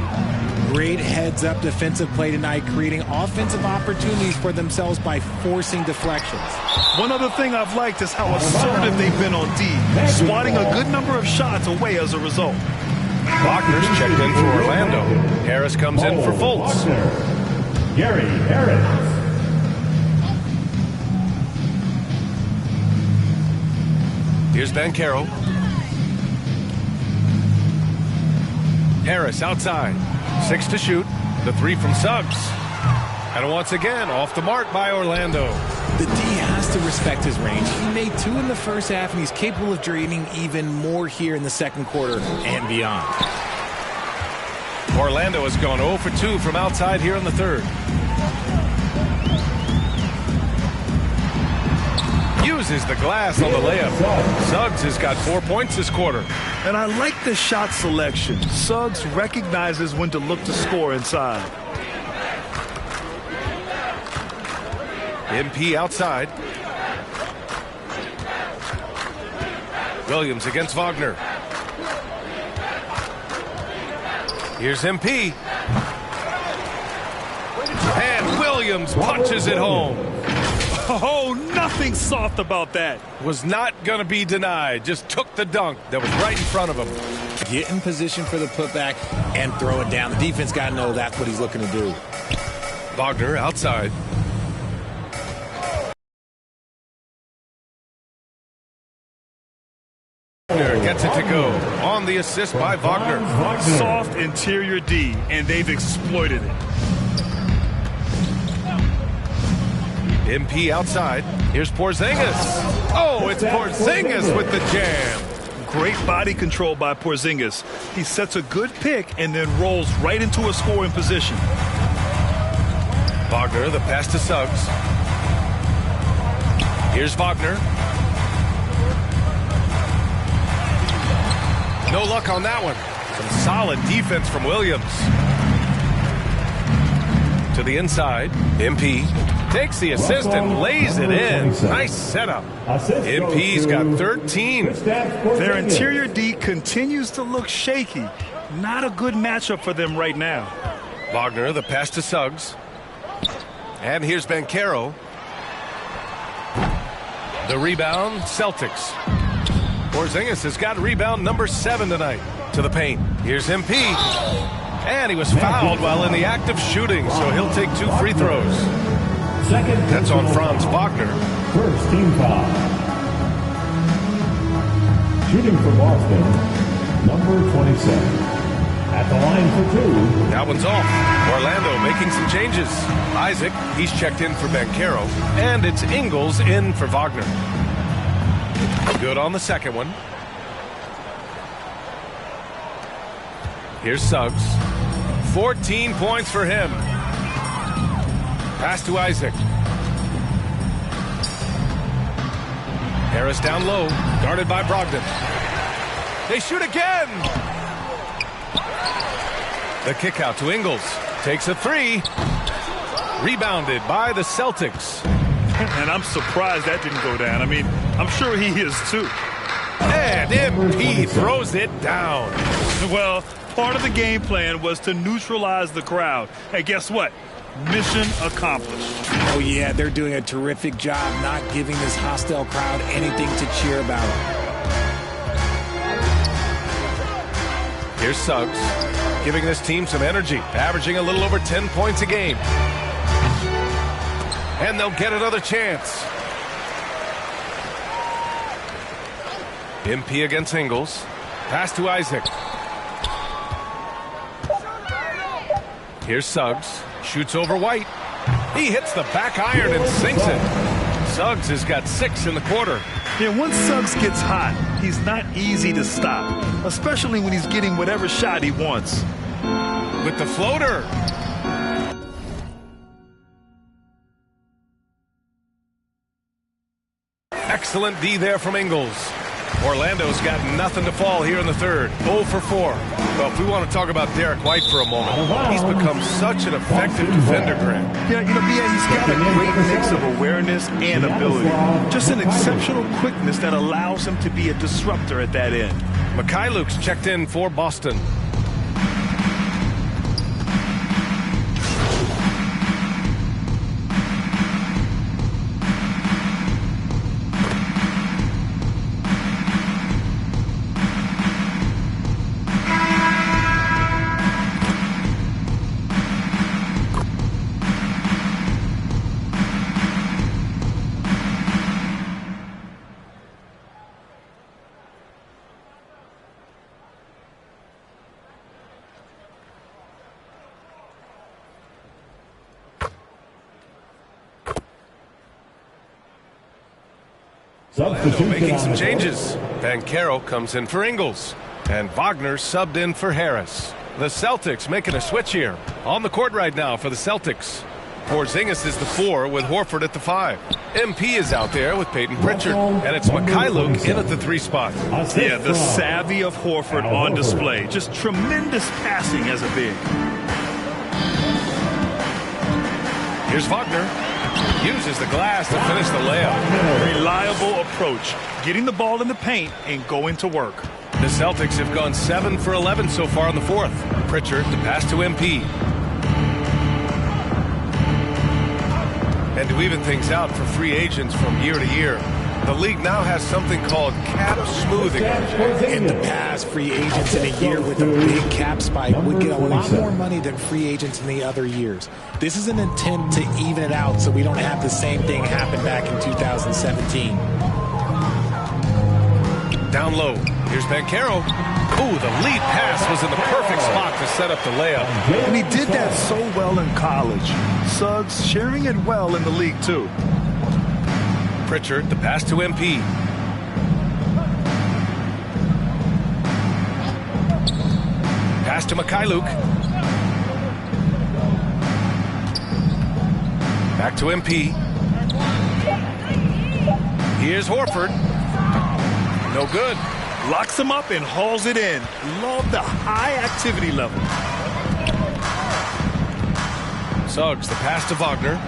Great heads-up defensive play tonight, creating offensive opportunities for themselves by forcing deflections. One other thing I've liked is how assertive they've been on D, swatting a good number of shots away as a result. Wagner's checked in for Orlando. Harris comes in for Fultz. Gary Harris. Here's Banchero. Harris outside. 6 to shoot. The 3 from Suggs. And once again, off the mark by Orlando. The D has to respect his range. He made 2 in the first half, and he's capable of draining even more here in the second quarter and beyond. Orlando has gone 0 for 2 from outside here in the third. Uses the glass on the layup. Suggs has got 4 points this quarter. And I like the shot selection. Suggs recognizes when to look to score inside. MP outside. Williams against Wagner. Here's MP. And Williams punches it home. Oh, nothing soft about that. Was not going to be denied. Just took the dunk that was right in front of him. Get in position for the putback and throw it down. The defense got to know that's what he's looking to do. Wagner outside. Wagner gets it to go. On the assist by Wagner. Soft interior D, and they've exploited it. MP outside. Here's Porzingis. Oh, it's Porzingis with the jam. Great body control by Porzingis. He sets a good pick and then rolls right into a scoring position. Wagner, the pass to Suggs. Here's Wagner. No luck on that one. Some solid defense from Williams. To the inside. MP takes the assist and lays it in. Nice setup. MP's got 13. Their interior D continues to look shaky. Not a good matchup for them right now. Wagner, the pass to Suggs. And here's Banchero. The rebound, Celtics. Porzingis has got rebound number 7 tonight. To the paint. Here's MP. And he was fouled while in the act of shooting, so he'll take 2 free throws. That's on Franz Wagner. First team foul. Shooting for Boston, number 27. At the line for 2. That one's off. Orlando making some changes. Isaac, he's checked in for Banchero. And it's Ingles in for Wagner. Good on the second one. Here's Suggs. 14 points for him. Pass to Isaac. Harris down low, guarded by Brogdon. They shoot again. The kick out to Ingles. Takes a 3. Rebounded by the Celtics. And I'm surprised that didn't go down. I mean, I'm sure he is too. And MP throws it down. Well, part of the game plan was to neutralize the crowd. And guess what? Mission accomplished. Oh, yeah, they're doing a terrific job not giving this hostile crowd anything to cheer about. Here's Suggs, giving this team some energy, averaging a little over 10 points a game. And they'll get another chance. MP against Ingles. Pass to Isaac. Here's Suggs. Shoots over White. He hits the back iron and sinks it. Suggs has got 6 in the quarter. Yeah, once Suggs gets hot, he's not easy to stop, especially when he's getting whatever shot he wants. With the floater. Excellent D there from Ingles. Orlando's got nothing to fall here in the third. 0 for 4. Well, if we want to talk about Derek White for a moment, he's become such an effective defender, Grant. Yeah, B.A., he's got a great mix of awareness and ability. Just an exceptional quickness that allows him to be a disruptor at that end. Mikhailuk's checked in for Boston. Orlando making some changes. Banchero comes in for Ingles. And Wagner subbed in for Harris. The Celtics making a switch here. On the court right now for the Celtics. Porzingis is the 4 with Horford at the 5. MP is out there with Peyton Pritchard. And it's Mikhailuk in at the 3 spot. Yeah, the savvy of Horford on display. Just tremendous passing as a big. Here's Wagner. Uses the glass to finish the layup. Reliable approach. Getting the ball in the paint and going to work. The Celtics have gone 7 for 11 so far in the 4th. Pritchard to pass to MP. And to even things out for free agents from year to year, the league now has something called cap smoothing. In the past, free agents in a year with a big cap spike would get a lot more money than free agents in the other years. This is an attempt to even it out so we don't have the same thing happen back in 2017. Down low. Here's Banchero. Ooh, the lead pass was in the perfect spot to set up the layup. And he did that so well in college. Suggs sharing it well in the league, too. Pritchard, the pass to MP. Pass to Mikhailuk. Back to MP. Here's Horford. No good. Locks him up and hauls it in. Love the high activity level. Suggs, the pass to Wagner.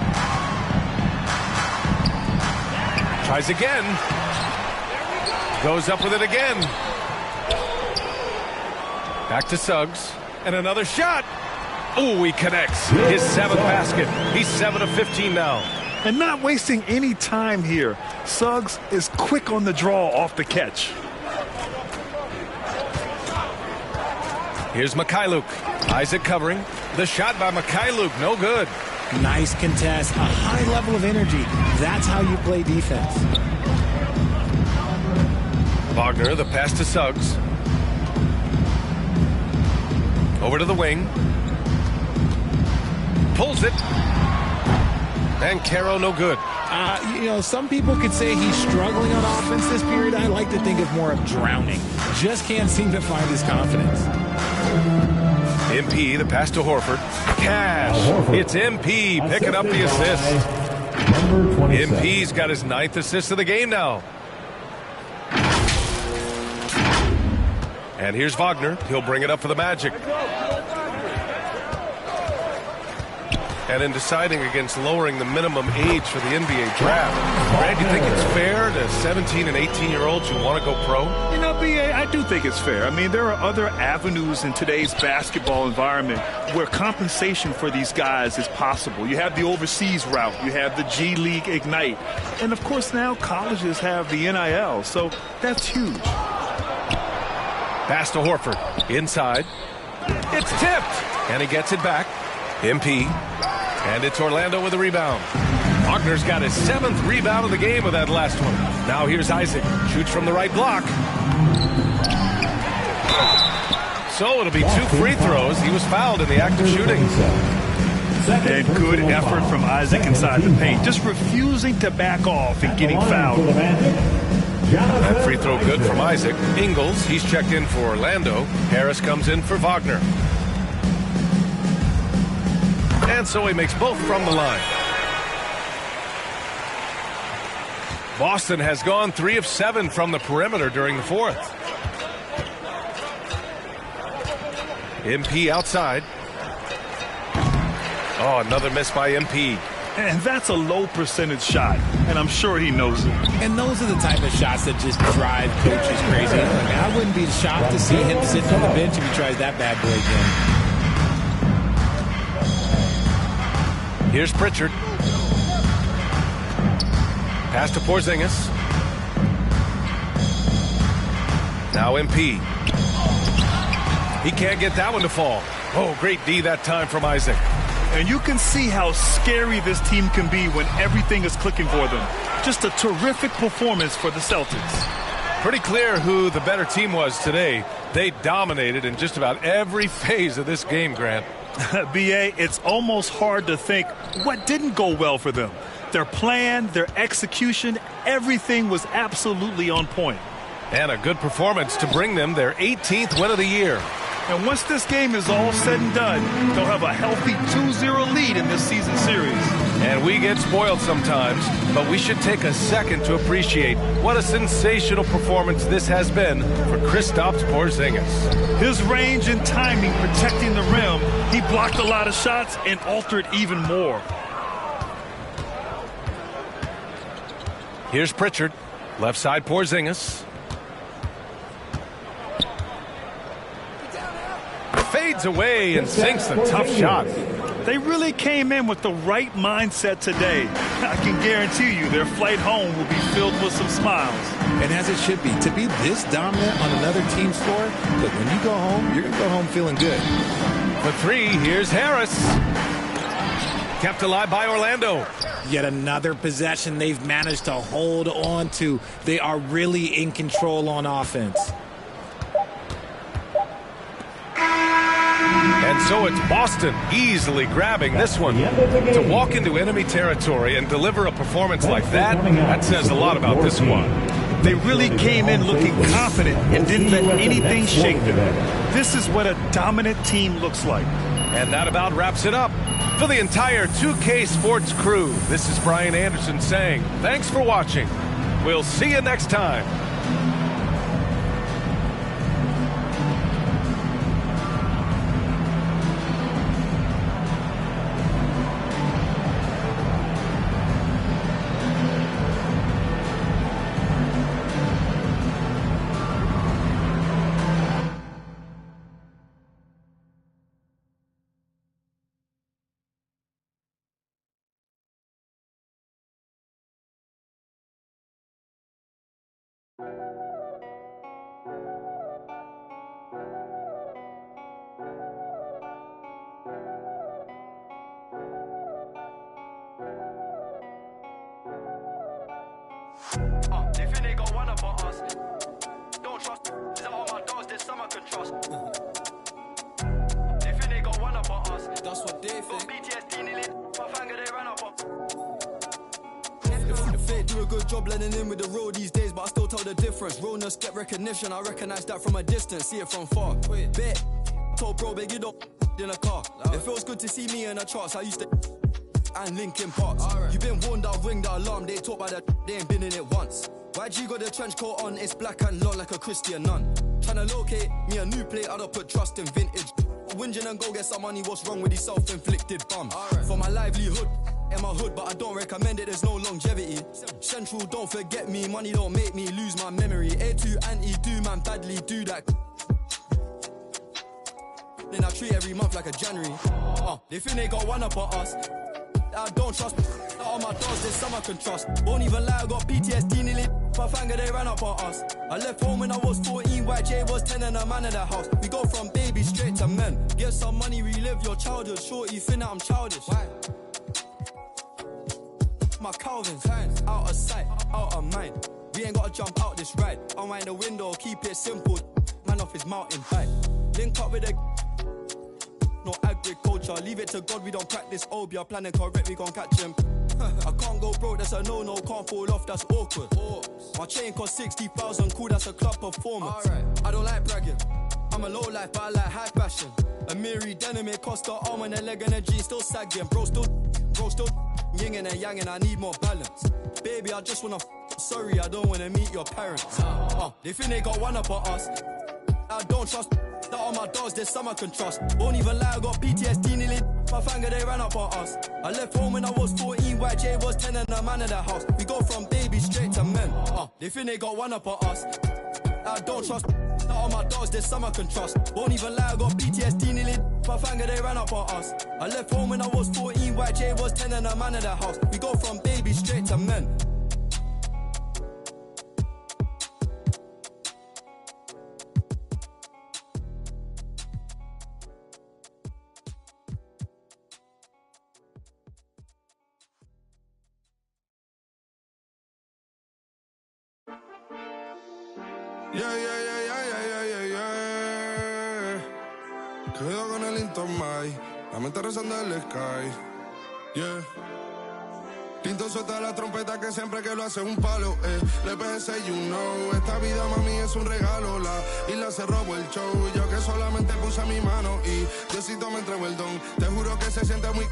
Tries again. Goes up with it again. Back to Suggs. And another shot. Oh, he connects. His 7th basket. He's 7 of 15 now. And not wasting any time here. Suggs is quick on the draw off the catch. Here's Mikhailuk. Isaac covering. The shot by Mikhailuk, no good. Nice contest, a high level of energy. That's how you play defense. Wagner, the pass to Suggs. Over to the wing. Pulls it. Banchero, no good. Some people could say he's struggling on offense this period. I like to think of more of drowning. Just can't seem to find his confidence. MP, the pass to Horford. Cash. It's MP picking up the assist. MP's got his 9th assist of the game now. And here's Wagner. He'll bring it up for the Magic. And in deciding against lowering the minimum age for the NBA draft, Brad, you think it's fair to 17 and 18-year-olds who want to go pro? B.A., I do think it's fair. I mean, there are other avenues in today's basketball environment where compensation for these guys is possible. You have the overseas route. You have the G League Ignite. And, of course, now colleges have the NIL, so that's huge. Pass to Horford. Inside. It's tipped. And he gets it back. MP. And it's Orlando with a rebound. Wagner's got his 7th rebound of the game with that last one. Now here's Isaac. Shoots from the right block. So it'll be 2 free throws. He was fouled in the act of shooting. And good effort from Isaac inside the paint. Just refusing to back off and getting fouled. That free throw good from Isaac. Ingles, he's checked in for Orlando. Harris comes in for Wagner. And so he makes both from the line. Boston has gone 3 of 7 from the perimeter during the fourth. MP outside. Oh, another miss by MP. And that's a low percentage shot, and I'm sure he knows it. And those are the type of shots that just drive coaches crazy. I wouldn't be shocked to see him sitting on the bench if he tries that bad boy again. Here's Pritchard. Pass to Porzingis. Now MP. He can't get that one to fall. Oh, great D that time from Isaac. And you can see how scary this team can be when everything is clicking for them. Just a terrific performance for the Celtics. Pretty clear who the better team was today. They dominated in just about every phase of this game, Grant. B.A., it's almost hard to think what didn't go well for them. Their plan, their execution, everything was absolutely on point. And a good performance to bring them their 18th win of the year. And once this game is all said and done, they'll have a healthy 2-0 lead in this season series. And we get spoiled sometimes, but we should take a second to appreciate what a sensational performance this has been for Kristaps Porzingis. His range and timing protecting the rim, he blocked a lot of shots and altered even more. Here's Pritchard, left side Porzingis. Fades away and sinks the tough shot. They really came in with the right mindset today. I can guarantee you their flight home will be filled with some smiles. And as it should be, to be this dominant on another team's floor, look, when you go home, you're going to go home feeling good. For 3, here's Harris. Kept alive by Orlando. Yet another possession they've managed to hold on to. They are really in control on offense. And so it's Boston easily grabbing this one. To walk into enemy territory and deliver a performance like that, that says a lot about this squad. They really came in looking confident and didn't let anything shake them. This is what a dominant team looks like. And that about wraps it up. For the entire 2K Sports crew, this is Brian Anderson saying, thanks for watching. We'll see you next time. They think they got one about us. Don't trust. Is that all my dogs? There's some I can trust. They think they got one about us. That's what they think. BTS nearly. My finger they ran up on. The fake do a good job blending in with the road these days, but I still tell the difference. Realness get recognition. I recognize that from a distance, see it from far. Wait, bet. Told bro, big you don't in a car. It feels good to see me in the charts. I used to. And Linkin Park. Right. You been warned, I'll ring the alarm. They talk about that, they ain't been in it once. YG got the trench coat on, it's black and long like a Christian nun. Tryna locate me a new plate, I don't put trust in vintage. Whinging and go get some money, what's wrong with these self-inflicted bums? Right. For my livelihood, in my hood, but I don't recommend it, there's no longevity. Central, don't forget me, money don't make me lose my memory. A2 anti-do, man, badly do that. Then I treat every month like a January. They think they got one up on us. I don't trust. All my dogs, there's some I can trust. Won't even lie, I got PTSD nearly. My finger, they ran up on us. I left home when I was 14, YJ was 10 and a man in the house. We go from baby straight to men. Get some money, relive your childhood. Shorty, think that I'm childish. Why? My Calvin's out of sight, out of mind. We ain't gotta jump out this ride. Unwind the window, keep it simple. Man off his mountain bike. Link up with a no agriculture, leave it to God, we don't practice obia. Planning correct, we gon' catch him. I can't go broke, that's a no-no, can't fall off, that's awkward. My chain cost 60,000, cool, that's a club performance. I don't like bragging, I'm a low life, but I like high fashion. A Miri denim, it cost an arm and a leg and a G, still sagging. Bro still yin and a yang and I need more balance. Baby, I just wanna sorry, I don't wanna meet your parents. They think they got one up on us. I don't trust that on my dogs, there's some I can trust. Won't even lie, I got PTSD nearly. My finger, they ran up on us. I left home when I was 14, YJ was 10 and a man in the house. We go from babies straight to men. They think they got one up on us. I don't trust that on my dogs, there's some I can trust. Won't even lie, I got PTSD nearly. My finger, they ran up on us. I left home when I was 14, YJ was 10 and a man in the house. We go from babies straight to men. Quedo con el Linton Mai, la mente rezando el sky. Yeah. Linton suelta la trompeta que siempre que lo hace es un palo. Le pensé, you know, esta vida mami es un regalo. La isla se robó el show, yo que solamente puse mi mano y Diosito me entregó el don. Te juro que se siente muy...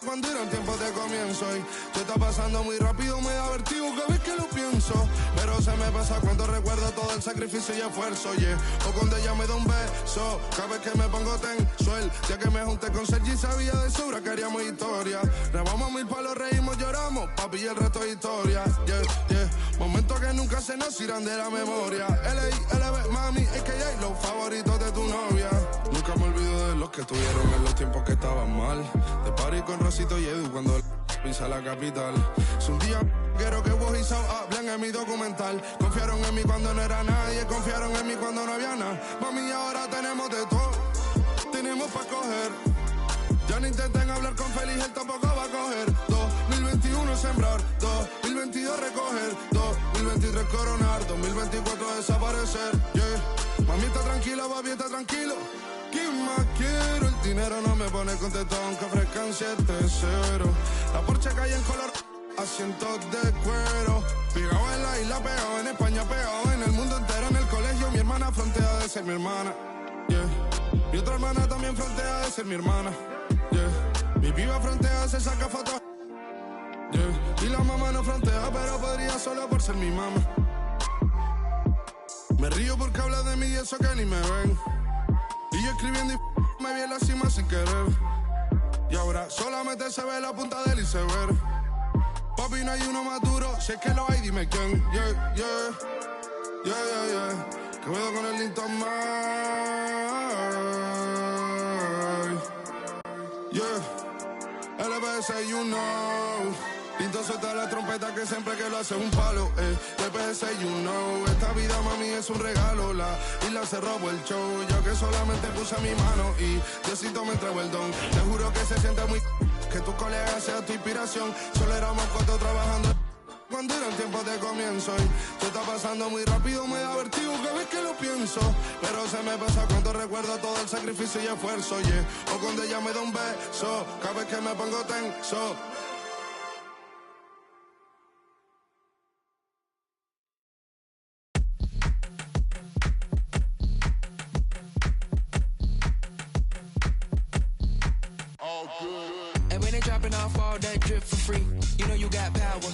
Cuando era el tiempo de comienzo y se está pasando muy rápido, me da vertigo cada vez que lo pienso. Pero se me pasa cuando recuerdo todo el sacrificio y esfuerzo, yeah. O cuando ella me da un beso, cada vez que me pongo tenso. El día que me junté con Sergi sabía de sobra que haríamos historia. Grabamos 1000 palos, reímos, lloramos, papi, y el resto es historia, yeah, yeah. Momentos que nunca se nos irán de la memoria. L.A.I.L.B. mami, a.k.a. los favoritos de tu novia. Nunca me olvido de los que tuvieron en los tiempos que estaban mal. De party con Rosito y Edu cuando pisa la capital. Es un día quiero que vos y Sao hablen en mi documental. Confiaron en mí cuando no era nadie, confiaron en mí cuando no había nada. Mami, ahora tenemos de todo, tenemos para coger. Ya no intenten hablar con Feliz, él tampoco va a coger. 2021 sembrar, 2022 recoger, 2023 coronar, 2024 desaparecer, yeah. Mami está tranquila, papi está tranquilo. ¿Quién más quiero? El dinero no me pone contento aunque ofrezcan 7-0. La Porsche cae en color, asientos de cuero. Pegado en la isla, pegado en España, pegado en el mundo entero. En el colegio mi hermana frontea de ser mi hermana, yeah. Mi otra hermana también frontea de ser mi hermana, yeah. Mi piba frontea, se saca fotos, yeah. Y la mamá no frontea, pero podría solo por ser mi mamá. Me río porque habla de mí y eso que ni me ven. Y yo escribiendo y me vi en la cima sin querer. Y ahora solamente se ve la punta del iceberg. Papi, no hay uno más duro, si es que lo hay, dime quién. Yeah, yeah, yeah, yeah, yeah. Que veo con el Linton Mai. Yeah, LBS, you know. Linton suelta la trompeta que siempre que lo hace es un palo, LBS, you know. Esta vida, mami, es un regalo. La isla se robó el show, yo que solamente puse mi mano y Diosito me entregó el don. Te juro que se siente muy... que tu colega sea tu inspiración. Solo éramos 4 trabajando cuando era el tiempo de comienzo y se está pasando muy rápido, me da vertigo cada vez que lo pienso. Pero se me pasa cuando recuerdo todo el sacrificio y esfuerzo, yeah. O cuando ella me da un beso, cada vez que me pongo tenso. And when they dropping off all that drip for free, you know you got power.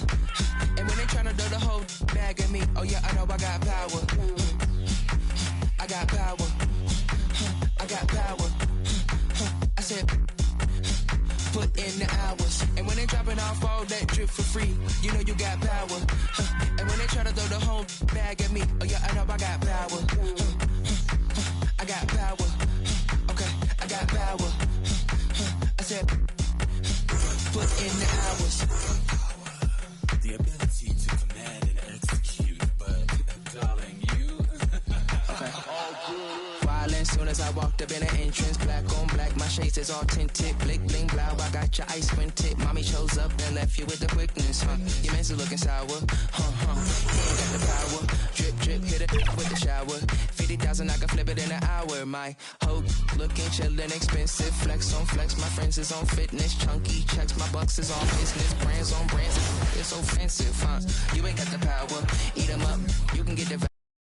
And when they tryna throw the whole bag at me, oh yeah, I know I got power. I got power. I got power. I said, put in the hours. And when they dropping off all that drip for free, you know you got power. And when they tryna throw the whole bag at me, oh yeah, I know I got power. I got power. Okay, I got power. I said, put in the hours. The ability to command and execute, but darling, you. Okay. Violent soon as I walked up in the entrance, black on black, my shades is all tinted, blick bling blow. I got your ice squinted. Mommy shows up and left you with the quickness, huh? Your man's looking sour, huh? He ain't got the power. Drip drip, hit it with the shower. 50,000, I can flip it in an hour. My hoe looking chillin', expensive. Flex on flex, my friends is on fitness. Chunky checks, my bucks is on business. Brands on brands, it's offensive, huh? You ain't got the power. Eat 'em up, you can get the